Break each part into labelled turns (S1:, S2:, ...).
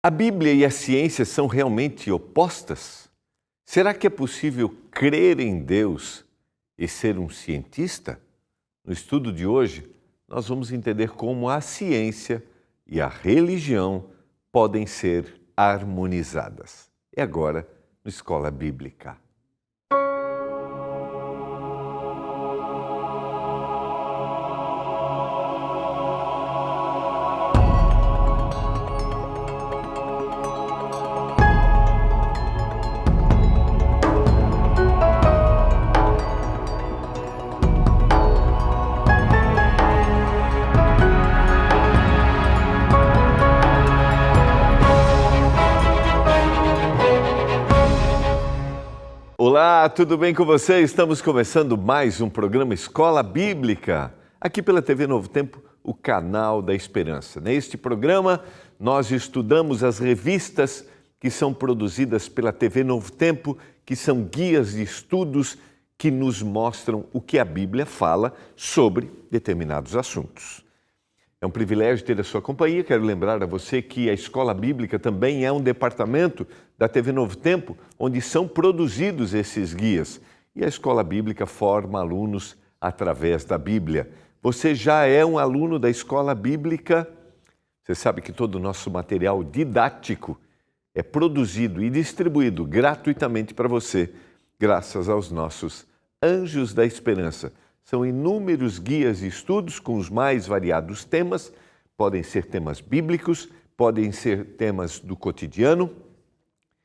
S1: A Bíblia e a ciência são realmente opostas? Será que é possível crer em Deus e ser um cientista? No estudo de hoje, nós vamos entender como a ciência e a religião podem ser harmonizadas. É agora no Escola Bíblica. Olá, tudo bem com você? Estamos começando mais um programa Escola Bíblica, aqui pela TV Novo Tempo, o canal da Esperança. Neste programa, nós estudamos as revistas que são produzidas pela TV Novo Tempo, que são guias de estudos que nos mostram o que a Bíblia fala sobre determinados assuntos. É um privilégio ter a sua companhia. Quero lembrar a você que a Escola Bíblica também é um departamento da TV Novo Tempo, onde são produzidos esses guias. E a Escola Bíblica forma alunos através da Bíblia. Você já é um aluno da Escola Bíblica? Você sabe que todo o nosso material didático é produzido e distribuído gratuitamente para você, graças aos nossos Anjos da Esperança. São inúmeros guias de estudos com os mais variados temas. Podem ser temas bíblicos, podem ser temas do cotidiano,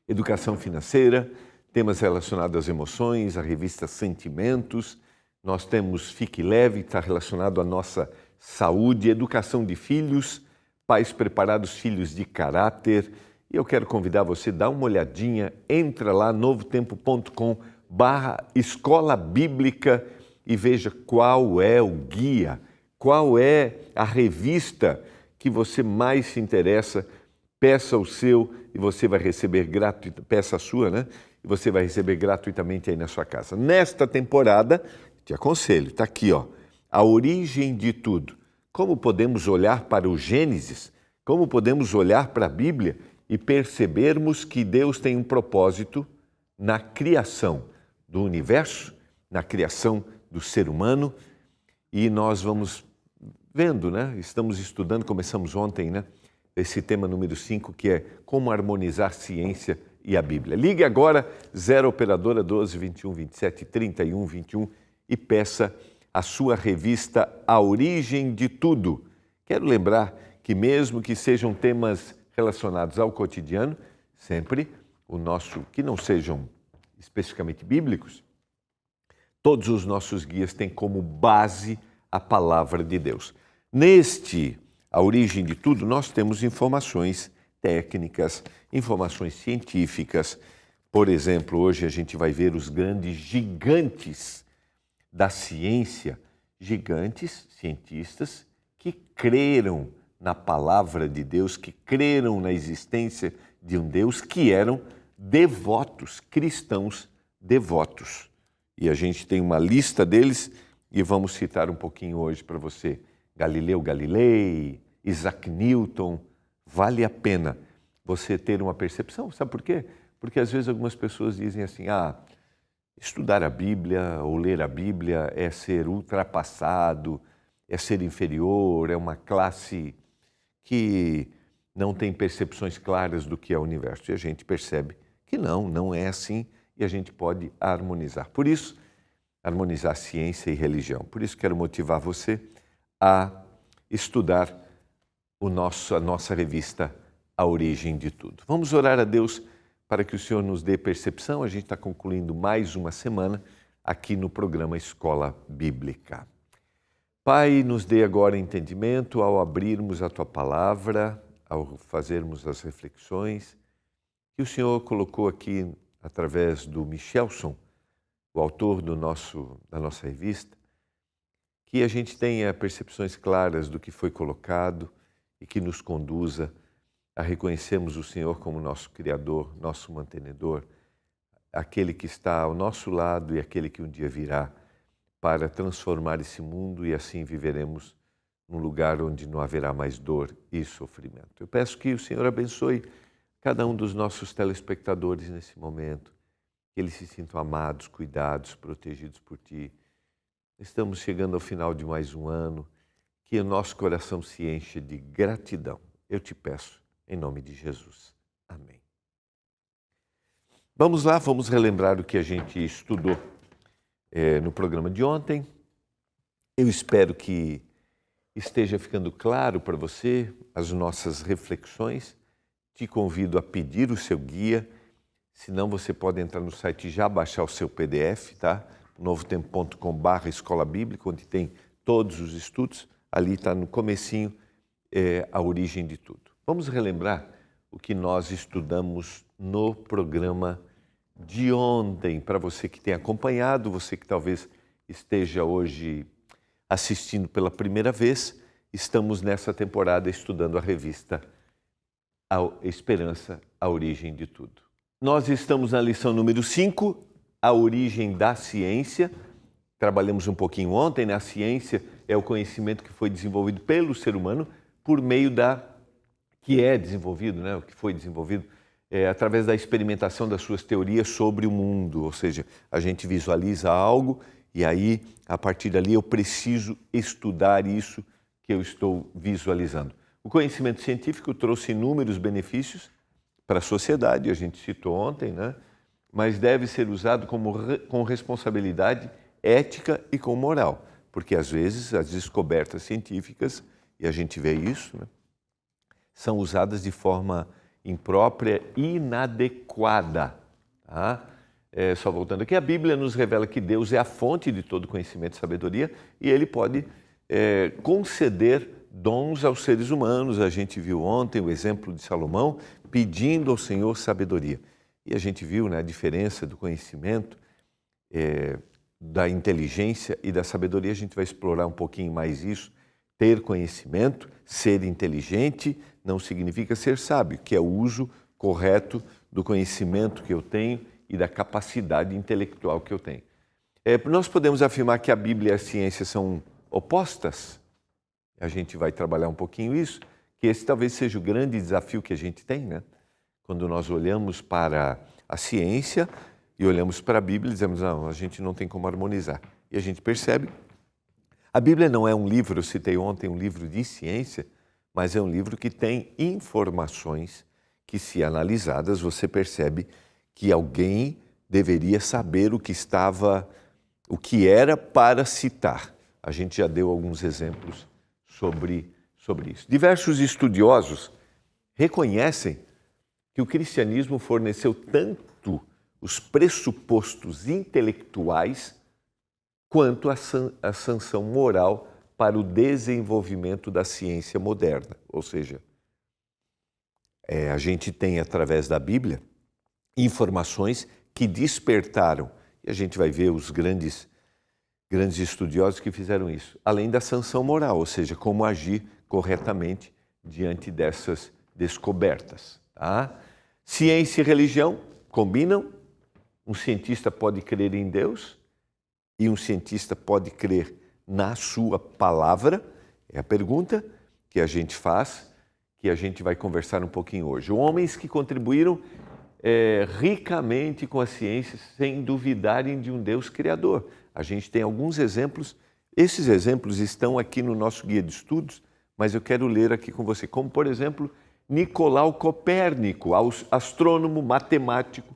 S1: educação financeira, temas relacionados às emoções, a revista Sentimentos. Nós temos Fique Leve, que está relacionado à nossa saúde, educação de filhos, pais preparados, filhos de caráter. E eu quero convidar você a dar uma olhadinha, entra lá, novotempo.com/Escola Bíblica e veja qual é o guia, qual é a revista que você mais se interessa. Peça o seu e você vai receber gratuitamente, peça a sua, né? E você vai receber gratuitamente aí na sua casa. Nesta temporada, te aconselho, está aqui, ó, a origem de tudo. Como podemos olhar para o Gênesis, como podemos olhar para a Bíblia e percebermos que Deus tem um propósito na criação do universo, na criação do ser humano, e nós vamos vendo, né? Estamos estudando, começamos ontem, né? Esse tema número 5, que é como harmonizar ciência e a Bíblia. Ligue agora, 0 operadora 12 21 27 31 21 e peça a sua revista A Origem de Tudo. Quero lembrar que mesmo que sejam temas relacionados ao cotidiano, sempre que não sejam especificamente bíblicos, todos os nossos guias têm como base a palavra de Deus. Neste A Origem de Tudo, nós temos informações técnicas, informações científicas. Por exemplo, hoje a gente vai ver os grandes gigantes da ciência, gigantes, cientistas, que creram na palavra de Deus, que creram na existência de um Deus, que eram devotos, cristãos devotos. E a gente tem uma lista deles e vamos citar um pouquinho hoje para você. Galileu Galilei, Isaac Newton. Vale a pena você ter uma percepção. Sabe por quê? Porque às vezes algumas pessoas dizem assim, estudar a Bíblia ou ler a Bíblia é ser ultrapassado, é ser inferior, é uma classe que não tem percepções claras do que é o universo. E a gente percebe que não é assim. E a gente pode harmonizar. Por isso, harmonizar ciência e religião. Por isso, quero motivar você a estudar a nossa revista A Origem de Tudo. Vamos orar a Deus para que o Senhor nos dê percepção. A gente está concluindo mais uma semana aqui no programa Escola Bíblica. Pai, nos dê agora entendimento ao abrirmos a Tua Palavra, ao fazermos as reflexões que o Senhor colocou aqui através do Michelson, o autor da nossa revista, que a gente tenha percepções claras do que foi colocado e que nos conduza a reconhecermos o Senhor como nosso Criador, nosso mantenedor, aquele que está ao nosso lado e aquele que um dia virá para transformar esse mundo e assim viveremos num lugar onde não haverá mais dor e sofrimento. Eu peço que o Senhor abençoe cada um dos nossos telespectadores nesse momento, que eles se sintam amados, cuidados, protegidos por Ti. Estamos chegando ao final de mais um ano, que o nosso coração se encha de gratidão. Eu te peço, em nome de Jesus. Amém. Vamos lá, vamos relembrar o que a gente estudou no programa de ontem. Eu espero que esteja ficando claro para você as nossas reflexões. Te convido a pedir o seu guia. Se não, você pode entrar no site e já baixar o seu PDF, tá? novotempo.com/escola bíblica, onde tem todos os estudos. Ali está no comecinho a origem de tudo. Vamos relembrar o que nós estudamos no programa de ontem. Para você que tem acompanhado, você que talvez esteja hoje assistindo pela primeira vez, estamos nessa temporada estudando a revista A Esperança, a Origem de Tudo. Nós estamos na lição número 5, a origem da ciência. Trabalhamos um pouquinho ontem, né? A ciência é o conhecimento que foi desenvolvido pelo ser humano por meio que é desenvolvido, né? O que foi desenvolvido através da experimentação das suas teorias sobre o mundo. Ou seja, a gente visualiza algo e aí, a partir dali, eu preciso estudar isso que eu estou visualizando. O conhecimento científico trouxe inúmeros benefícios para a sociedade, a gente citou ontem, né? Mas deve ser usado com responsabilidade ética e com moral, porque às vezes as descobertas científicas, e a gente vê isso, né, são usadas de forma imprópria e inadequada. Tá? Só voltando aqui, a Bíblia nos revela que Deus é a fonte de todo conhecimento e sabedoria e Ele pode conceder dons aos seres humanos. A gente viu ontem o exemplo de Salomão pedindo ao Senhor sabedoria. E a gente viu, né, a diferença do conhecimento, da inteligência e da sabedoria. A gente vai explorar um pouquinho mais isso. Ter conhecimento, ser inteligente, não significa ser sábio, que é o uso correto do conhecimento que eu tenho e da capacidade intelectual que eu tenho. Nós podemos afirmar que a Bíblia e a ciência são opostas? A gente vai trabalhar um pouquinho isso, que esse talvez seja o grande desafio que a gente tem, né? Quando nós olhamos para a ciência e olhamos para a Bíblia e dizemos, não, a gente não tem como harmonizar. E a gente percebe, a Bíblia não é um livro, eu citei ontem um livro de ciência, mas é um livro que tem informações que, se analisadas, você percebe que alguém deveria saber o que era para citar. A gente já deu alguns exemplos sobre isso. Diversos estudiosos reconhecem que o cristianismo forneceu tanto os pressupostos intelectuais quanto a sanção moral para o desenvolvimento da ciência moderna. Ou seja, a gente tem, através da Bíblia, informações que despertaram, e a gente vai ver os grandes estudiosos que fizeram isso, além da sanção moral, ou seja, como agir corretamente diante dessas descobertas. Tá? Ciência e religião combinam. Um cientista pode crer em Deus e um cientista pode crer na sua palavra. É a pergunta que a gente faz, que a gente vai conversar um pouquinho hoje. Homens que contribuíram ricamente com a ciência sem duvidarem de um Deus criador. A gente tem alguns exemplos. Esses exemplos estão aqui no nosso guia de estudos, mas eu quero ler aqui com você. Como, por exemplo, Nicolau Copérnico, astrônomo, matemático.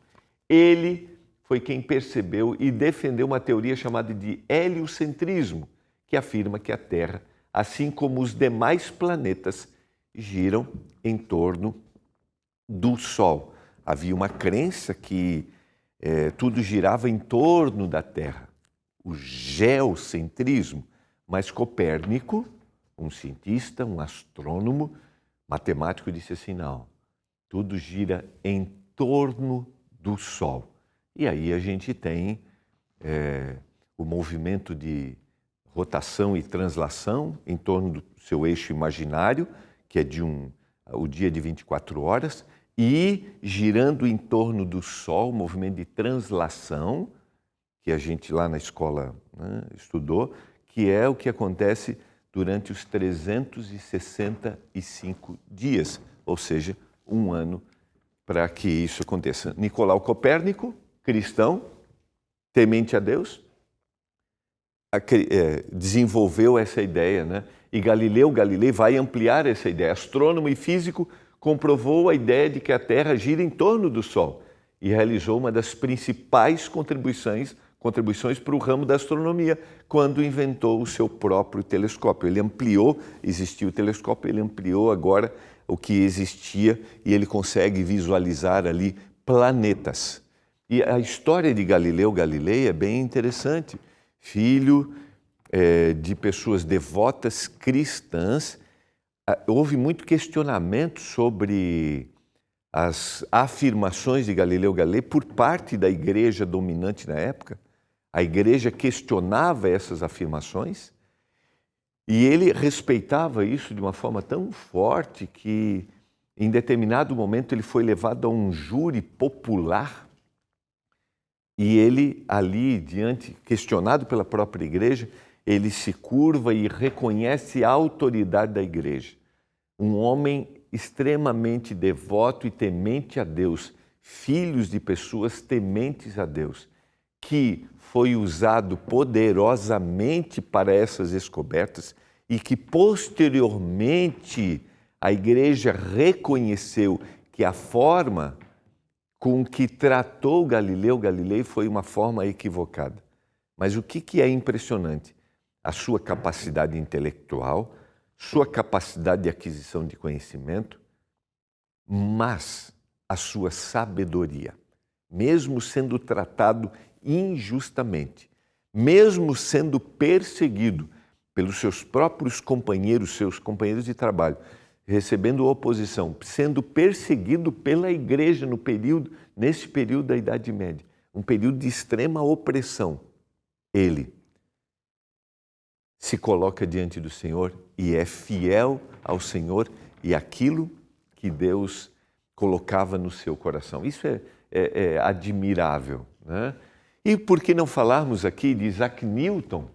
S1: Ele foi quem percebeu e defendeu uma teoria chamada de heliocentrismo, que afirma que a Terra, assim como os demais planetas, giram em torno do Sol. Havia uma crença que tudo girava em torno da Terra, o geocentrismo. Mas Copérnico, um cientista, um astrônomo, matemático, disse assim, não, tudo gira em torno do Sol. E aí a gente tem o movimento de rotação e translação em torno do seu eixo imaginário, que é o dia de 24 horas, e girando em torno do Sol, o movimento de translação, que a gente lá na escola, né, estudou, que é o que acontece durante os 365 dias, ou seja, um ano para que isso aconteça. Nicolau Copérnico, cristão, temente a Deus, desenvolveu essa ideia, né? E Galileu Galilei vai ampliar essa ideia. Astrônomo e físico, comprovou a ideia de que a Terra gira em torno do Sol e realizou uma das principais contribuições para o ramo da astronomia, quando inventou o seu próprio telescópio. Ele ampliou, existia o telescópio, ele ampliou agora o que existia e ele consegue visualizar ali planetas. E a história de Galileu Galilei é bem interessante. Filho de pessoas devotas cristãs, houve muito questionamento sobre as afirmações de Galileu Galilei por parte da igreja dominante na época. A igreja questionava essas afirmações e ele respeitava isso de uma forma tão forte que, em determinado momento, ele foi levado a um júri popular e ele, ali diante, questionado pela própria igreja, ele se curva e reconhece a autoridade da igreja. Um homem extremamente devoto e temente a Deus, filhos de pessoas tementes a Deus, que foi usado poderosamente para essas descobertas e que posteriormente a igreja reconheceu que a forma com que tratou Galileu Galilei foi uma forma equivocada. Mas o que é impressionante? A sua capacidade intelectual, sua capacidade de aquisição de conhecimento, mas a sua sabedoria, mesmo sendo tratado injustamente, mesmo sendo perseguido pelos seus próprios companheiros, seus companheiros de trabalho, recebendo oposição, sendo perseguido pela igreja nesse período da Idade Média, um período de extrema opressão, ele se coloca diante do Senhor e é fiel ao Senhor e aquilo que Deus colocava no seu coração. Isso é admirável, né? E por que não falarmos aqui de Isaac Newton?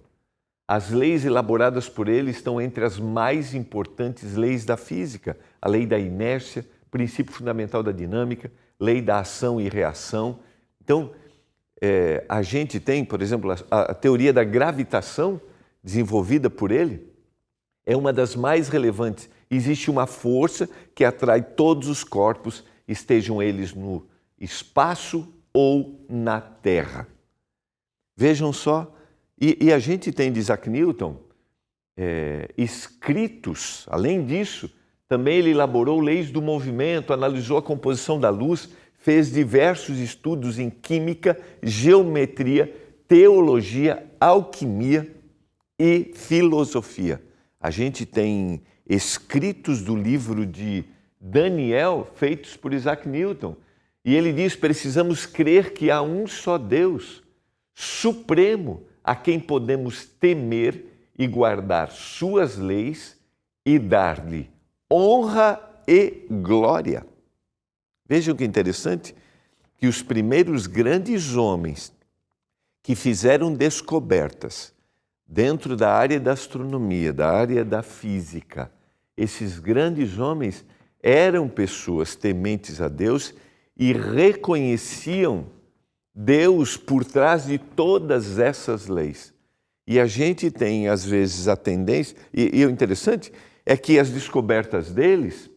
S1: As leis elaboradas por ele estão entre as mais importantes leis da física. A lei da inércia, princípio fundamental da dinâmica, lei da ação e reação. Então, a gente tem, por exemplo, a teoria da gravitação, desenvolvida por ele, é uma das mais relevantes. Existe uma força que atrai todos os corpos, estejam eles no espaço ou na Terra. Vejam só, e a gente tem de Isaac Newton escritos, além disso, também ele elaborou leis do movimento, analisou a composição da luz, fez diversos estudos em química, geometria, teologia, alquimia e filosofia. A gente tem escritos do livro de Daniel feitos por Isaac Newton. E ele diz: precisamos crer que há um só Deus, supremo, a quem podemos temer e guardar suas leis e dar-lhe honra e glória. Vejam que interessante que os primeiros grandes homens que fizeram descobertas dentro da área da astronomia, da área da física, esses grandes homens eram pessoas tementes a Deus e reconheciam Deus por trás de todas essas leis. E a gente tem, às vezes, a tendência, e o interessante é que as descobertas deles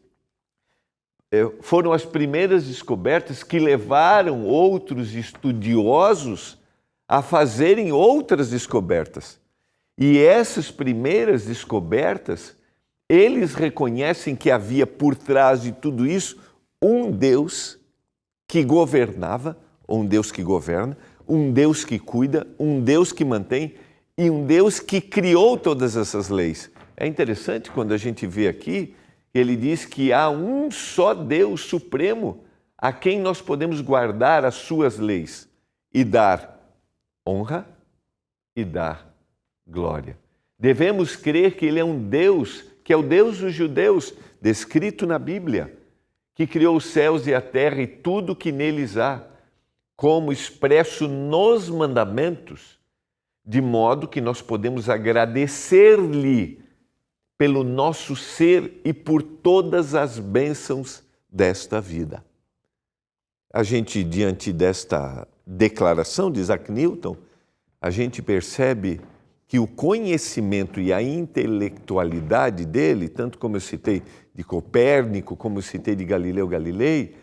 S1: foram as primeiras descobertas que levaram outros estudiosos a fazerem outras descobertas. E essas primeiras descobertas, eles reconhecem que havia por trás de tudo isso um Deus que governava, um Deus que governa, um Deus que cuida, um Deus que mantém e um Deus que criou todas essas leis. É interessante quando a gente vê aqui, ele diz que há um só Deus supremo a quem nós podemos guardar as suas leis e dar honra e dar glória. Devemos crer que Ele é um Deus, que é o Deus dos judeus, descrito na Bíblia, que criou os céus e a terra e tudo que neles há, como expresso nos mandamentos, de modo que nós podemos agradecer-lhe pelo nosso ser e por todas as bênçãos desta vida. a gente, diante desta declaração de Isaac Newton, a gente percebe que o conhecimento e a intelectualidade dele, tanto como eu citei de Copérnico, como eu citei de Galileu Galilei,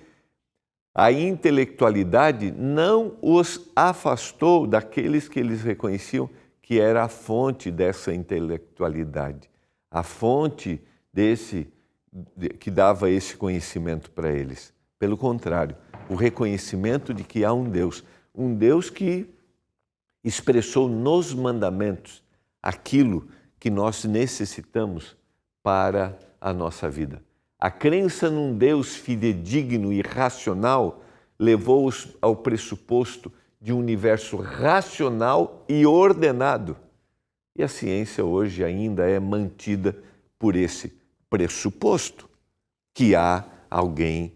S1: a intelectualidade não os afastou daqueles que eles reconheciam que era a fonte dessa intelectualidade, a fonte que dava esse conhecimento para eles. Pelo contrário, o reconhecimento de que há um Deus que expressou nos mandamentos aquilo que nós necessitamos para a nossa vida. A crença num Deus fidedigno e racional levou-os ao pressuposto de um universo racional e ordenado. E a ciência hoje ainda é mantida por esse pressuposto, que há alguém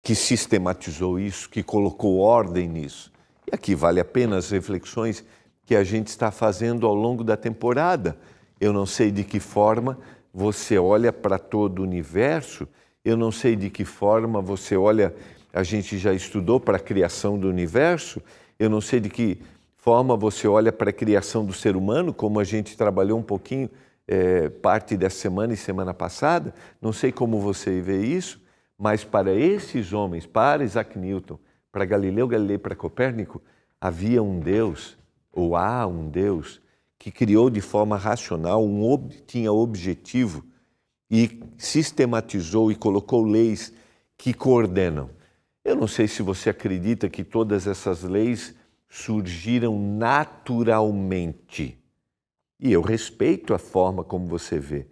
S1: que sistematizou isso, que colocou ordem nisso. E aqui vale a pena as reflexões que a gente está fazendo ao longo da temporada. Eu não sei de que forma você olha para todo o universo, eu não sei de que forma você olha, a gente já estudou para a criação do universo, eu não sei de que forma você olha para a criação do ser humano, como a gente trabalhou um pouquinho parte dessa semana e semana passada, não sei como você vê isso, mas para esses homens, para Isaac Newton, para Galileu Galilei, para Copérnico, havia um Deus, ou há um Deus, que criou de forma racional, tinha objetivo e sistematizou e colocou leis que coordenam. Eu não sei se você acredita que todas essas leis surgiram naturalmente. E eu respeito a forma como você vê,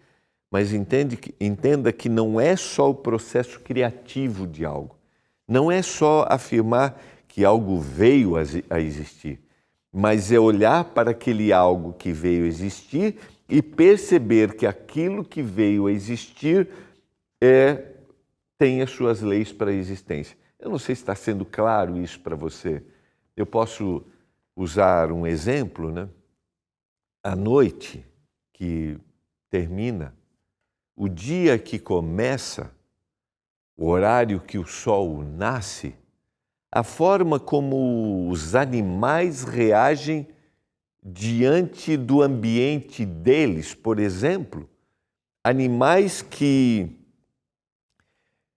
S1: mas entenda que não é só o processo criativo de algo, não é só afirmar que algo veio a existir, mas é olhar para aquele algo que veio a existir e perceber que aquilo que veio a existir tem as suas leis para a existência. Eu não sei se está sendo claro isso para você. Eu posso usar um exemplo, né? A noite que termina, o dia que começa, o horário que o sol nasce, a forma como os animais reagem diante do ambiente deles, por exemplo, animais que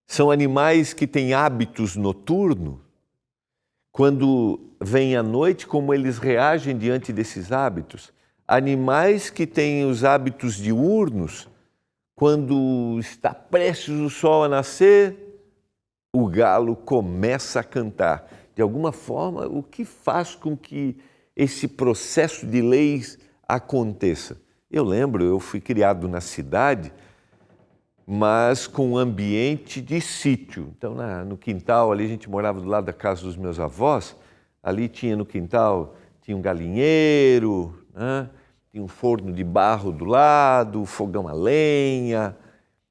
S1: são animais que têm hábitos noturnos, quando vem a noite, como eles reagem diante desses hábitos. Animais que têm os hábitos diurnos, quando está prestes o sol a nascer, o galo começa a cantar. De alguma forma, o que faz com que esse processo de leis aconteça? Eu lembro, eu fui criado na cidade, mas com um ambiente de sítio. Então, no quintal, ali a gente morava do lado da casa dos meus avós, ali tinha no quintal, tinha um galinheiro, né? Tinha um forno de barro do lado, fogão a lenha.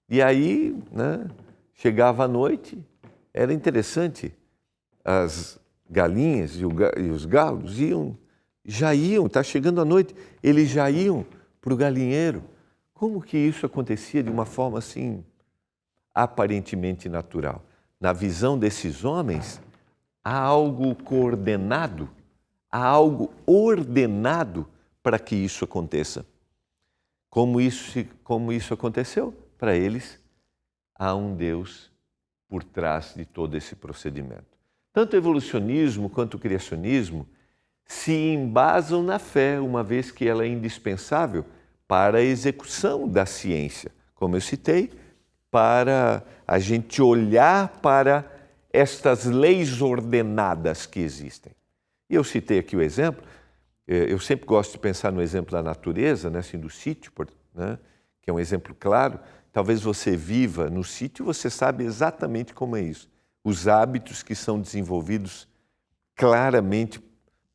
S1: E aí, né, chegava a noite, era interessante, as galinhas e os galos já iam, está chegando a noite, eles já iam para o galinheiro. Como que isso acontecia de uma forma assim, aparentemente natural? Na visão desses homens, há algo coordenado, há algo ordenado para que isso aconteça. Como isso aconteceu? Para eles, há um Deus por trás de todo esse procedimento. Tanto o evolucionismo quanto o criacionismo se embasam na fé, uma vez que ela é indispensável para a execução da ciência, como eu citei, para a gente olhar para estas leis ordenadas que existem. E eu citei aqui o exemplo, eu sempre gosto de pensar no exemplo da natureza, né, assim, do sítio, né, que é um exemplo claro. Talvez você viva no sítio, você sabe exatamente como é isso. Os hábitos que são desenvolvidos claramente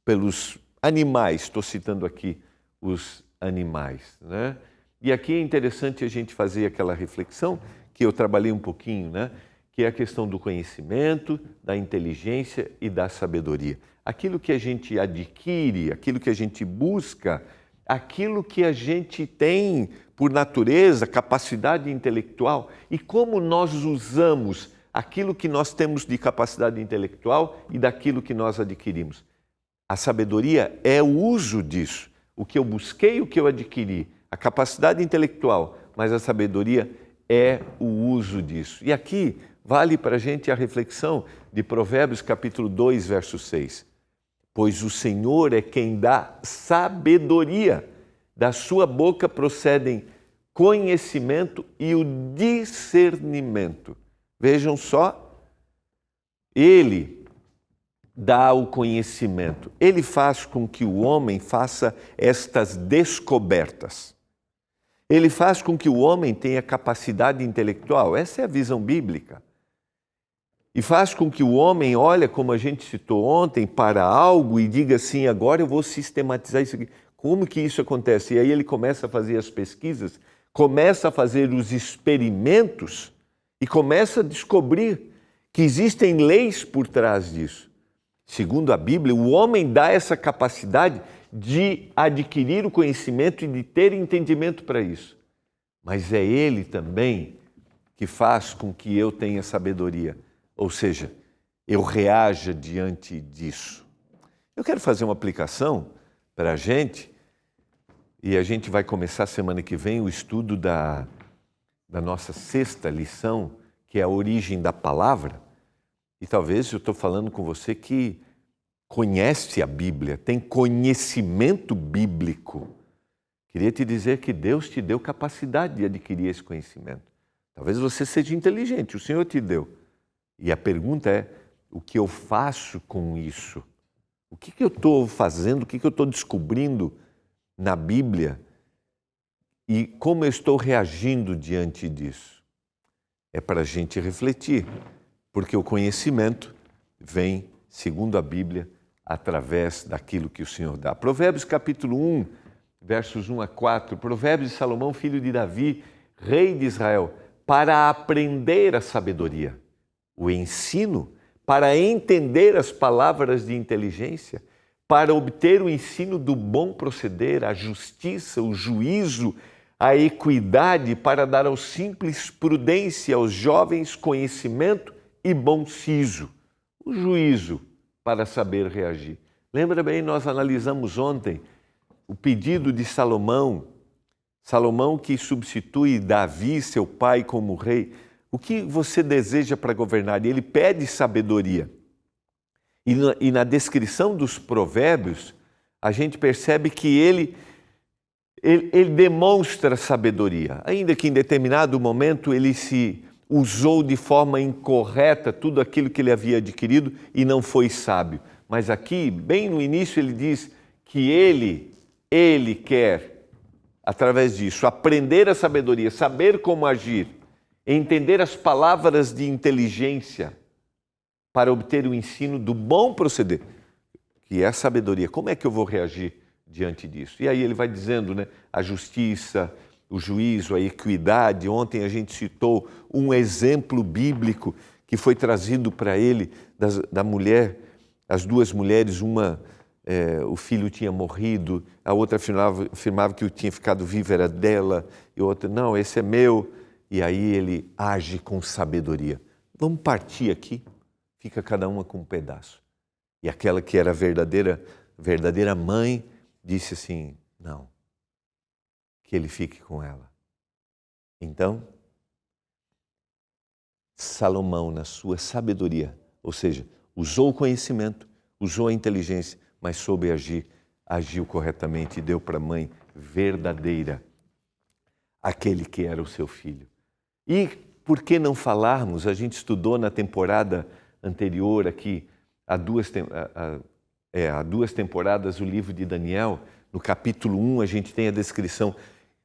S1: pelos animais, estou citando aqui os animais, né? E aqui é interessante a gente fazer aquela reflexão que eu trabalhei um pouquinho, né? Que é a questão do conhecimento, da inteligência e da sabedoria. Aquilo que a gente adquire, aquilo que a gente busca, aquilo que a gente tem por natureza, capacidade intelectual, e como nós usamos aquilo que nós temos de capacidade intelectual e daquilo que nós adquirimos. A sabedoria é o uso disso. O que eu busquei, o que eu adquiri, a capacidade intelectual, mas a sabedoria é o uso disso. E aqui vale para a gente a reflexão de Provérbios capítulo 2, verso 6. Pois o Senhor é quem dá sabedoria, da sua boca procedem conhecimento e o discernimento. Vejam só, Ele dá o conhecimento. Ele faz com que o homem faça estas descobertas. Ele faz com que o homem tenha capacidade intelectual. Essa é a visão bíblica. E faz com que o homem olhe, como a gente citou ontem, para algo e diga assim, agora eu vou sistematizar isso aqui. Como que isso acontece? E aí ele começa a fazer as pesquisas, começa a fazer os experimentos e começa a descobrir que existem leis por trás disso. Segundo a Bíblia, o homem dá essa capacidade de adquirir o conhecimento e de ter entendimento para isso. Mas é Ele também que faz com que eu tenha sabedoria, ou seja, eu reaja diante disso. Eu quero fazer uma aplicação para a gente, e a gente vai começar semana que vem o estudo da nossa 6ª lição, que é a origem da palavra. E talvez eu estou falando com você que conhece a Bíblia, tem conhecimento bíblico. Queria te dizer que Deus te deu capacidade de adquirir esse conhecimento. Talvez você seja inteligente, o Senhor te deu. E a pergunta é, o que eu faço com isso? O que eu estou fazendo, o que eu estou descobrindo na Bíblia e como eu estou reagindo diante disso? É para a gente refletir, porque o conhecimento vem, segundo a Bíblia, através daquilo que o Senhor dá. Provérbios capítulo 1, versos 1 a 4, Provérbios de Salomão, filho de Davi, rei de Israel, para aprender a sabedoria, o ensino, para entender as palavras de inteligência, para obter o ensino do bom proceder, a justiça, o juízo, a equidade, para dar aos simples prudência, aos jovens conhecimento e bom siso, o juízo para saber reagir. Lembra bem, nós analisamos ontem o pedido de Salomão, Salomão que substitui Davi, seu pai, como rei. O que você deseja para governar? E ele pede sabedoria. E na descrição dos provérbios, a gente percebe que ele demonstra sabedoria. Ainda que em determinado momento ele se usou de forma incorreta tudo aquilo que ele havia adquirido e não foi sábio. Mas aqui, bem no início, ele diz que ele quer, através disso, aprender a sabedoria, saber como agir, entender as palavras de inteligência para obter o ensino do bom proceder, que é a sabedoria. Como é que eu vou reagir diante disso? E aí ele vai dizendo, né, a justiça, o juízo, a equidade. Ontem a gente citou um exemplo bíblico que foi trazido para ele da mulher, as duas mulheres, uma, o filho tinha morrido, a outra afirmava que o tinha ficado vivo era dela, e a outra, não, esse é meu. E aí ele age com sabedoria. Vamos partir aqui, fica cada uma com um pedaço. E aquela que era verdadeira mãe disse assim, não, que ele fique com ela. Então, Salomão, na sua sabedoria, ou seja, usou o conhecimento, usou a inteligência, mas soube agir, agiu corretamente e deu para a mãe verdadeira aquele que era o seu filho. E por que não falarmos? A gente estudou na temporada anterior aqui, há duas temporadas, o livro de Daniel. No capítulo 1 a gente tem a descrição.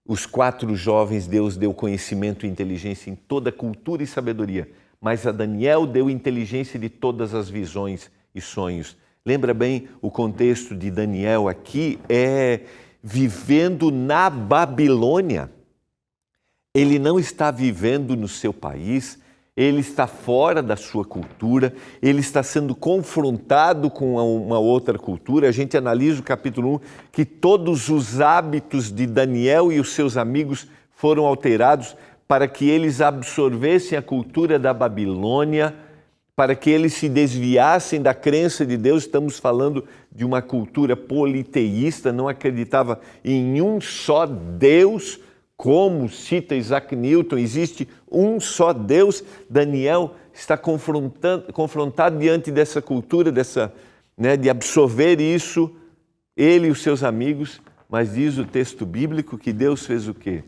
S1: Os 4 jovens Deus deu conhecimento e inteligência em toda cultura e sabedoria, mas a Daniel deu inteligência de todas as visões e sonhos. Lembra bem, o contexto de Daniel aqui é vivendo na Babilônia. Ele não está vivendo no seu país, ele está fora da sua cultura, ele está sendo confrontado com uma outra cultura. A gente analisa o capítulo 1, que todos os hábitos de Daniel e os seus amigos foram alterados para que eles absorvessem a cultura da Babilônia, para que eles se desviassem da crença de Deus. Estamos falando de uma cultura politeísta, não acreditava em um só Deus, como cita Isaac Newton, existe um só Deus. Daniel está confrontado diante dessa cultura, de absorver isso, ele e os seus amigos, mas diz o texto bíblico que Deus fez o quê?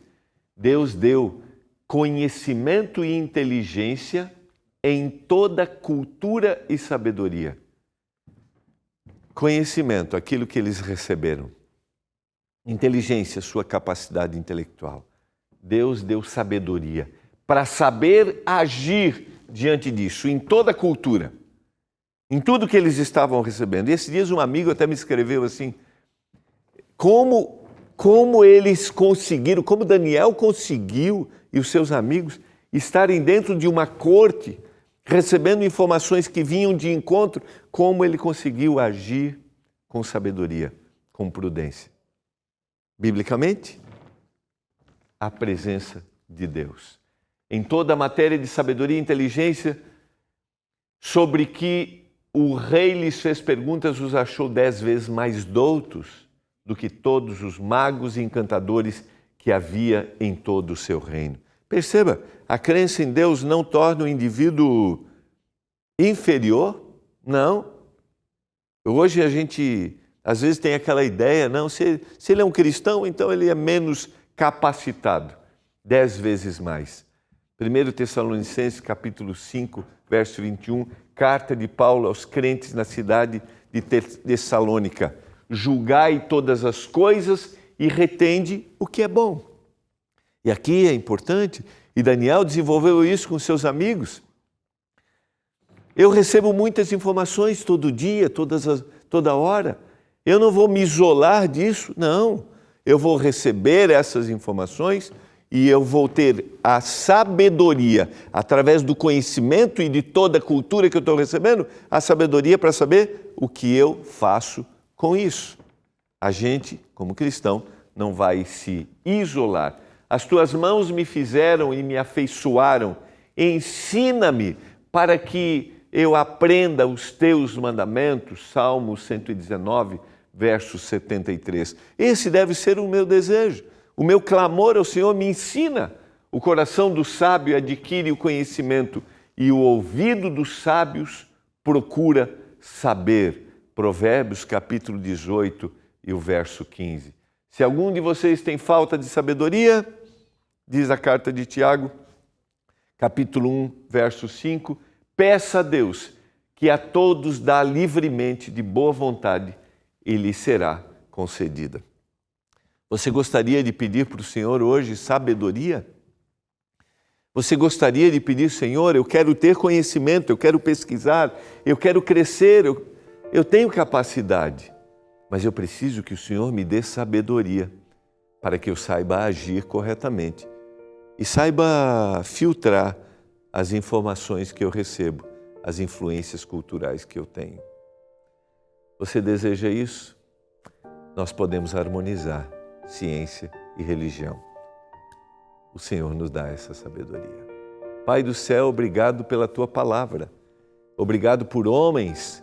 S1: Deus deu conhecimento e inteligência em toda cultura e sabedoria. Conhecimento, aquilo que eles receberam. Inteligência, sua capacidade intelectual. Deus deu sabedoria para saber agir diante disso, em toda a cultura, em tudo que eles estavam recebendo. E esses dias um amigo até me escreveu assim, como eles conseguiram, como Daniel conseguiu e os seus amigos estarem dentro de uma corte, recebendo informações que vinham de encontro, como ele conseguiu agir com sabedoria, com prudência. Biblicamente, a presença de Deus. Em toda a matéria de sabedoria e inteligência, sobre que o rei lhes fez perguntas, os achou 10 vezes mais doutos do que todos os magos e encantadores que havia em todo o seu reino. Perceba, a crença em Deus não torna o indivíduo inferior, não. Hoje a gente, às vezes, tem aquela ideia, não, se ele é um cristão, então ele é menos capacitado. 10 vezes mais. 1 Tessalonicenses, capítulo 5, verso 21, carta de Paulo aos crentes na cidade de Tessalônica. Julgai todas as coisas e retende o que é bom. E aqui é importante, e Daniel desenvolveu isso com seus amigos. Eu recebo muitas informações todo dia, toda hora. Eu não vou me isolar disso, não. Eu vou receber essas informações e eu vou ter a sabedoria, através do conhecimento e de toda a cultura que eu estou recebendo, a sabedoria para saber o que eu faço com isso. A gente, como cristão, não vai se isolar. As tuas mãos me fizeram e me afeiçoaram. Ensina-me para que eu aprenda os teus mandamentos. Salmo 119, verso 73. Esse deve ser o meu desejo. O meu clamor ao Senhor: me ensina. O coração do sábio adquire o conhecimento e o ouvido dos sábios procura saber. Provérbios, capítulo 18 e o verso 15. Se algum de vocês tem falta de sabedoria, diz a carta de Tiago, capítulo 1, verso 5, peça a Deus, que a todos dá livremente, de boa vontade, e lhe será concedida. Você gostaria de pedir para o Senhor hoje sabedoria? Você gostaria de pedir: Senhor, eu quero ter conhecimento, eu quero pesquisar, eu quero crescer, eu tenho capacidade, mas eu preciso que o Senhor me dê sabedoria para que eu saiba agir corretamente e saiba filtrar as informações que eu recebo, as influências culturais que eu tenho. Você deseja isso? Nós podemos harmonizar ciência e religião. O Senhor nos dá essa sabedoria. Pai do céu, obrigado pela Tua palavra. Obrigado por homens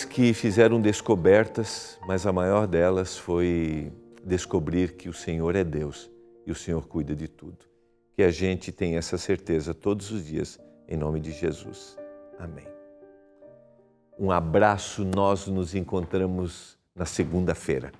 S1: que fizeram descobertas, mas a maior delas foi descobrir que o Senhor é Deus e o Senhor cuida de tudo. Que a gente tenha essa certeza todos os dias, em nome de Jesus. Amém. Um abraço, nós nos encontramos na segunda-feira.